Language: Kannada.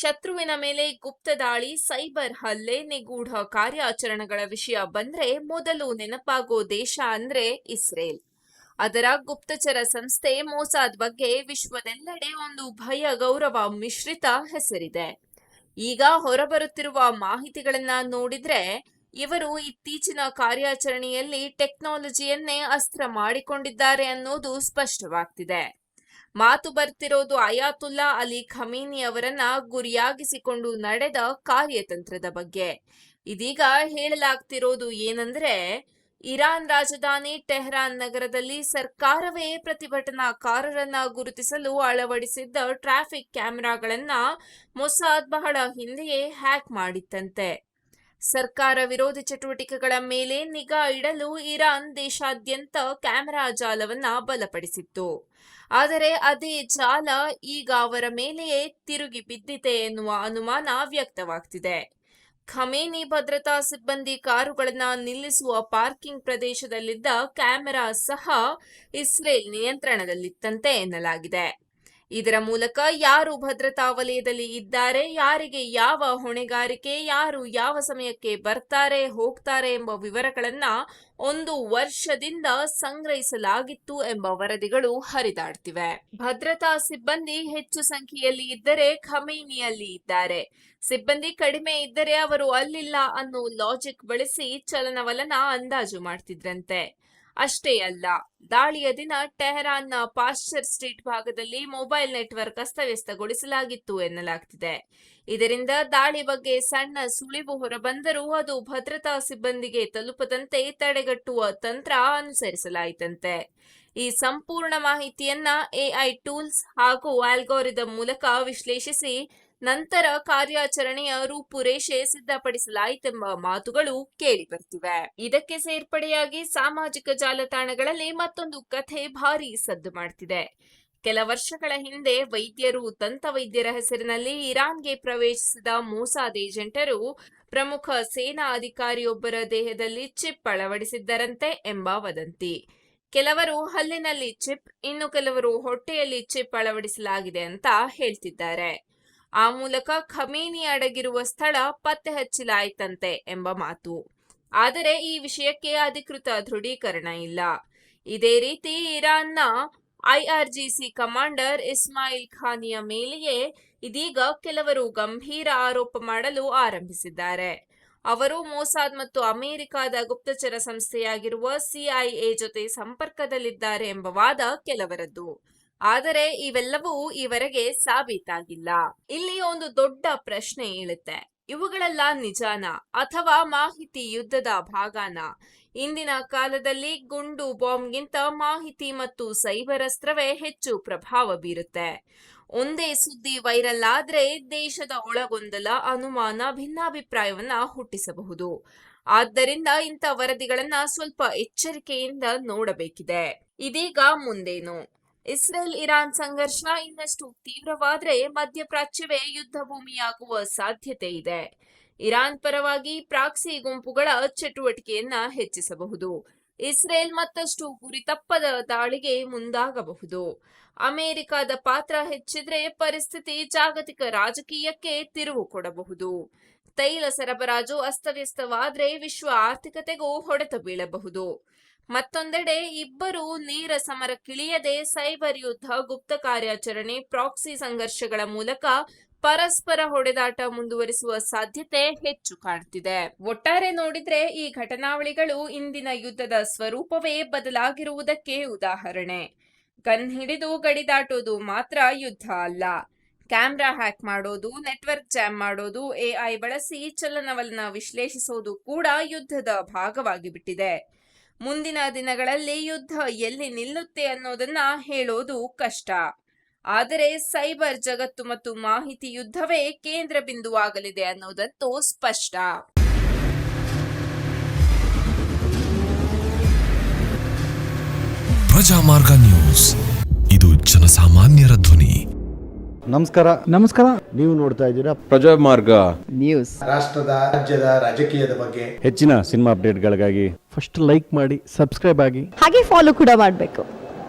ಶತ್ರುವಿನ ಮೇಲೆ ಗುಪ್ತ ದಾಳಿ, ಸೈಬರ್ ಹಲ್ಲೆ, ನಿಗೂಢ ಕಾರ್ಯಾಚರಣೆಗಳ ವಿಷಯ ಬಂದ್ರೆ ಮೊದಲು ನೆನಪಾಗೋ ದೇಶ ಅಂದ್ರೆ ಇಸ್ರೇಲ್. ಅದರ ಗುಪ್ತಚರ ಸಂಸ್ಥೆ ಮೊಸಾದ್ ಬಗ್ಗೆ ವಿಶ್ವದೆಲ್ಲೆಡೆ ಒಂದು ಭಯ ಗೌರವ ಮಿಶ್ರಿತ ಹೆಸರಿದೆ. ಈಗ ಹೊರಬರುತ್ತಿರುವ ಮಾಹಿತಿಗಳನ್ನ ನೋಡಿದ್ರೆ ಇವರು ಇತ್ತೀಚಿನ ಕಾರ್ಯಾಚರಣೆಯಲ್ಲಿ ಟೆಕ್ನಾಲಜಿಯನ್ನೇ ಅಸ್ತ್ರ ಮಾಡಿಕೊಂಡಿದ್ದಾರೆ ಅನ್ನೋದು ಸ್ಪಷ್ಟವಾಗ್ತಿದೆ. ಮಾತು ಬರ್ತಿರೋದು ಅಯಾತುಲ್ಲಾ ಅಲಿ ಖಮೀನಿ ಅವರನ್ನ ಗುರಿಯಾಗಿಸಿಕೊಂಡು ನಡೆದ ಕಾರ್ಯತಂತ್ರದ ಬಗ್ಗೆ. ಇದೀಗ ಹೇಳಲಾಗ್ತಿರೋದು ಏನಂದ್ರೆ, ಇರಾನ್ ರಾಜಧಾನಿ ಟೆಹರಾನ್ ನಗರದಲ್ಲಿ ಸರ್ಕಾರವೇ ಪ್ರತಿಭಟನಾಕಾರರನ್ನ ಗುರುತಿಸಲು ಅಳವಡಿಸಿದ್ದ ಟ್ರಾಫಿಕ್ ಕ್ಯಾಮೆರಾಗಳನ್ನ ಮೊಸಾದ್ ಬಹಳ ಹಿಂದೆಯೇ ಹ್ಯಾಕ್ ಮಾಡಿತ್ತಂತೆ. ಸರ್ಕಾರ ವಿರೋಧಿ ಚಟುವಟಿಕೆಗಳ ಮೇಲೆ ನಿಗಾ ಇಡಲು ಇರಾನ್ ದೇಶಾದ್ಯಂತ ಕ್ಯಾಮೆರಾ ಜಾಲವನ್ನ ಬಲಪಡಿಸಿತ್ತು. ಆದರೆ ಅದೇ ಜಾಲ ಈಗ ಅವರ ಮೇಲೆಯೇ ತಿರುಗಿ ಬಿದ್ದಿದೆ ಎನ್ನುವ ಅನುಮಾನ ವ್ಯಕ್ತವಾಗ್ತಿದೆ. ಖಮೇನಿ ಭದ್ರತಾ ಸಿಬ್ಬಂದಿ ಕಾರುಗಳನ್ನ ನಿಲ್ಲಿಸುವ ಪಾರ್ಕಿಂಗ್ ಪ್ರದೇಶದಲ್ಲಿದ್ದ ಕ್ಯಾಮೆರಾ ಸಹ ಇಸ್ರೇಲ್ ನಿಯಂತ್ರಣದಲ್ಲಿತ್ತಂತೆ ಎನ್ನಲಾಗಿದೆ. ಇದರ ಮೂಲಕ ಯಾರು ಭದ್ರತಾ ವಲಯದಲ್ಲಿ ಇದ್ದಾರೆ, ಯಾರಿಗೆ ಯಾವ ಹೊಣೆಗಾರಿಕೆ, ಯಾರು ಯಾವ ಸಮಯಕ್ಕೆ ಬರ್ತಾರೆ ಹೋಗ್ತಾರೆ ಎಂಬ ವಿವರಗಳನ್ನ 1 ವರ್ಷದಿಂದ ಸಂಗ್ರಹಿಸಲಾಗಿತ್ತು ಎಂಬ ವರದಿಗಳು ಹರಿದಾಡ್ತಿವೆ. ಭದ್ರತಾ ಸಿಬ್ಬಂದಿ ಹೆಚ್ಚು ಸಂಖ್ಯೆಯಲ್ಲಿ ಇದ್ದರೆ ಖಮೇನಿಯಲ್ಲಿ ಇದ್ದಾರೆ, ಸಿಬ್ಬಂದಿ ಕಡಿಮೆ ಇದ್ದರೆ ಅವರು ಅಲ್ಲಿಲ್ಲ ಅನ್ನೋ ಲಾಜಿಕ್ ಬಳಸಿ ಚಲನವಲನ ಅಂದಾಜು ಮಾಡ್ತಿದ್ರಂತೆ. ಅಷ್ಟೇ ಅಲ್ಲ, ದಾಳಿಯ ದಿನ ಟೆಹರಾನ್ನ ಪಾಶ್ಚರ್ ಸ್ಟ್ರೀಟ್ ಭಾಗದಲ್ಲಿ ಮೊಬೈಲ್ ನೆಟ್ವರ್ಕ್ ಅಸ್ತವ್ಯಸ್ತಗೊಳಿಸಲಾಗಿತ್ತು ಎನ್ನಲಾಗ್ತಿದೆ. ಇದರಿಂದ ದಾಳಿ ಬಗ್ಗೆ ಸಣ್ಣ ಸುಳಿವು ಹೊರಬಂದರೂ ಅದು ಭದ್ರತಾ ಸಿಬ್ಬಂದಿಗೆ ತಲುಪದಂತೆ ತಡೆಗಟ್ಟುವ ತಂತ್ರ ಅನುಸರಿಸಲಾಯಿತಂತೆ. ಈ ಸಂಪೂರ್ಣ ಮಾಹಿತಿಯನ್ನ ಎಐ ಟೂಲ್ಸ್ ಹಾಗೂ ಆಲ್ಗೋರಿದಮ್ ಮೂಲಕ ವಿಶ್ಲೇಷಿಸಿ ನಂತರ ಕಾರ್ಯಾಚರಣೆಯ ರೂಪುರೇಷೆ ಸಿದ್ಧಪಡಿಸಲಾಯಿತೆಂಬ ಮಾತುಗಳು ಕೇಳಿಬರ್ತಿವೆ. ಇದಕ್ಕೆ ಸೇರ್ಪಡೆಯಾಗಿ ಸಾಮಾಜಿಕ ಜಾಲತಾಣಗಳಲ್ಲಿ ಮತ್ತೊಂದು ಕಥೆ ಭಾರೀ ಸದ್ದು ಮಾಡ್ತಿದೆ. ಕೆಲ ವರ್ಷಗಳ ಹಿಂದೆ ವೈದ್ಯರು, ದಂತವೈದ್ಯರ ಹೆಸರಿನಲ್ಲಿ ಇರಾನ್ಗೆ ಪ್ರವೇಶಿಸಿದ ಮೊಸಾದ್ ಏಜೆಂಟರು ಪ್ರಮುಖ ಸೇನಾ ಅಧಿಕಾರಿಯೊಬ್ಬರ ದೇಹದಲ್ಲಿ ಚಿಪ್ ಅಳವಡಿಸಿದ್ದರಂತೆ ಎಂಬ ವದಂತಿ. ಕೆಲವರು ಹಲ್ಲಿನಲ್ಲಿ ಚಿಪ್, ಇನ್ನು ಕೆಲವರು ಹೊಟ್ಟೆಯಲ್ಲಿ ಚಿಪ್ ಅಳವಡಿಸಲಾಗಿದೆ ಅಂತ ಹೇಳ್ತಿದ್ದಾರೆ. ಆ ಮೂಲಕ ಖಮೇನಿ ಅಡಗಿರುವ ಸ್ಥಳ ಪತ್ತೆ ಹಚ್ಚಲಾಯಿತಂತೆ ಎಂಬ ಮಾತು. ಆದರೆ ಈ ವಿಷಯಕ್ಕೆ ಅಧಿಕೃತ ದೃಢೀಕರಣ ಇಲ್ಲ. ಇದೇ ರೀತಿ ಇರಾನ್ನ ಐಆರ್ಜಿಸಿ ಕಮಾಂಡರ್ ಇಸ್ಮಾಯಿಲ್ ಖಾನಿಯ ಮೇಲೆಯೇ ಇದೀಗ ಕೆಲವರು ಗಂಭೀರ ಆರೋಪ ಮಾಡಲು ಆರಂಭಿಸಿದ್ದಾರೆ. ಅವರು ಮೊಸಾದ್ ಮತ್ತು ಅಮೆರಿಕದ ಗುಪ್ತಚರ ಸಂಸ್ಥೆಯಾಗಿರುವ ಸಿಐಎ ಜೊತೆ ಸಂಪರ್ಕದಲ್ಲಿದ್ದಾರೆ ಎಂಬ ವಾದ ಕೆಲವರದ್ದು. ಆದರೆ ಇವೆಲ್ಲವೂ ಈವರೆಗೆ ಸಾಬೀತಾಗಿಲ್ಲ. ಇಲ್ಲಿ ಒಂದು ದೊಡ್ಡ ಪ್ರಶ್ನೆ ಏಳುತ್ತೆ, ಇವುಗಳೆಲ್ಲ ನಿಜಾನ ಅಥವಾ ಮಾಹಿತಿ ಯುದ್ಧದ ಭಾಗನ? ಇಂದಿನ ಕಾಲದಲ್ಲಿ ಗುಂಡು ಬಾಂಬ್ಗಿಂತ ಮಾಹಿತಿ ಮತ್ತು ಸೈಬರ್ ಅಸ್ತ್ರವೇ ಹೆಚ್ಚು ಪ್ರಭಾವ ಬೀರುತ್ತೆ. ಒಂದೇ ಸುದ್ದಿ ವೈರಲ್ ಆದ್ರೆ ದೇಶದ ಒಳಗೊಂದಲ, ಅನುಮಾನ, ಭಿನ್ನಾಭಿಪ್ರಾಯವನ್ನ ಹುಟ್ಟಿಸಬಹುದು. ಆದ್ದರಿಂದ ಇಂಥ ವರದಿಗಳನ್ನ ಸ್ವಲ್ಪ ಎಚ್ಚರಿಕೆಯಿಂದ ನೋಡಬೇಕಿದೆ. ಇದೀಗ ಮುಂದೇನು? ಇಸ್ರೇಲ್ ಇರಾನ್ ಸಂಘರ್ಷ ಇನ್ನಷ್ಟು ತೀವ್ರವಾದ್ರೆ ಮಧ್ಯಪ್ರಾಚ್ಯವೇ ಯುದ್ಧ ಭೂಮಿಯಾಗುವ ಸಾಧ್ಯತೆ ಇದೆ. ಇರಾನ್ ಪರವಾಗಿ ಪ್ರಾಕ್ಸಿ ಗುಂಪುಗಳ ಚಟುವಟಿಕೆಯನ್ನ ಹೆಚ್ಚಿಸಬಹುದು. ಇಸ್ರೇಲ್ ಮತ್ತಷ್ಟು ಗುರಿತಪ್ಪದ ದಾಳಿಗೆ ಮುಂದಾಗಬಹುದು. ಅಮೆರಿಕದ ಪಾತ್ರ ಹೆಚ್ಚಿದ್ರೆ ಪರಿಸ್ಥಿತಿ ಜಾಗತಿಕ ರಾಜಕೀಯಕ್ಕೆ ತಿರುವು ಕೊಡಬಹುದು. ತೈಲ ಸರಬರಾಜು ಅಸ್ತವ್ಯಸ್ತವಾದ್ರೆ ವಿಶ್ವ ಆರ್ಥಿಕತೆಗೂ ಹೊಡೆತ ಬೀಳಬಹುದು. ಮತ್ತೊಂದೆಡೆ ಇಬ್ಬರು ನೇರ ಸಮರಕ್ಕಿಳಿಯದೆ ಸೈಬರ್ ಯುದ್ಧ, ಗುಪ್ತ ಕಾರ್ಯಾಚರಣೆ, ಪ್ರಾಕ್ಸಿ ಸಂಘರ್ಷಗಳ ಮೂಲಕ ಪರಸ್ಪರ ಹೊಡೆದಾಟ ಮುಂದುವರಿಸುವ ಸಾಧ್ಯತೆ ಹೆಚ್ಚು ಕಾಣ್ತಿದೆ. ಒಟ್ಟಾರೆ ನೋಡಿದ್ರೆ ಈ ಘಟನಾವಳಿಗಳು ಇಂದಿನ ಯುದ್ಧದ ಸ್ವರೂಪವೇ ಬದಲಾಗಿರುವುದಕ್ಕೆ ಉದಾಹರಣೆ. ಗನ್ ಹಿಡಿದು ಗಡಿ ದಾಟೋದು ಮಾತ್ರ ಯುದ್ಧ ಅಲ್ಲ. ಕ್ಯಾಮ್ರಾ ಹ್ಯಾಕ್ ಮಾಡೋದು, ನೆಟ್ವರ್ಕ್ ಜಾಮ್ ಮಾಡೋದು, ಎಐ ಬಳಸಿ ಚಲನವಲನ ವಿಶ್ಲೇಷಿಸೋದು ಕೂಡ ಯುದ್ಧದ ಭಾಗವಾಗಿ ಬಿಟ್ಟಿದೆ. ಮುಂದಿನ ದಿನಗಳಲ್ಲಿ ಯುದ್ಧ ಎಲ್ಲಿ ನಿಲ್ಲುತ್ತೆ ಅನ್ನೋದನ್ನ ಹೇಳೋದು ಕಷ್ಟ. ಆದರೆ ಸೈಬರ್ ಜಗತ್ತು ಮತ್ತು ಮಾಹಿತಿ ಯುದ್ಧವೇ ಕೇಂದ್ರ ಬಿಂದುವಾಗಲಿದೆ ಅನ್ನೋದಂತೂ ಸ್ಪಷ್ಟ. ಪ್ರಜಾಮಾರ್ಗ ನ್ಯೂಸ್, ಇದು ಜನಸಾಮಾನ್ಯರ ಧ್ವನಿ. ನಮಸ್ಕಾರ. ನೀವು ನೋಡ್ತಾ ಇದ್ದೀರಾ ಪ್ರಜಾಮಾರ್ಗ ನ್ಯೂಸ್. ರಾಷ್ಟ್ರದ, ರಾಜ್ಯದ, ರಾಜಕೀಯದ ಬಗ್ಗೆ ಹೆಚ್ಚಿನ ಸಿನಿಮಾ ಅಪ್ಡೇಟ್ಗಳಿಗಾಗಿ ಫಸ್ಟ್ ಲೈಕ್ ಮಾಡಿ, ಸಬ್ಸ್ಕ್ರೈಬ್ ಆಗಿ, ಹಾಗೆ ಫಾಲೋ ಕೂಡ ಮಾಡಬೇಕು.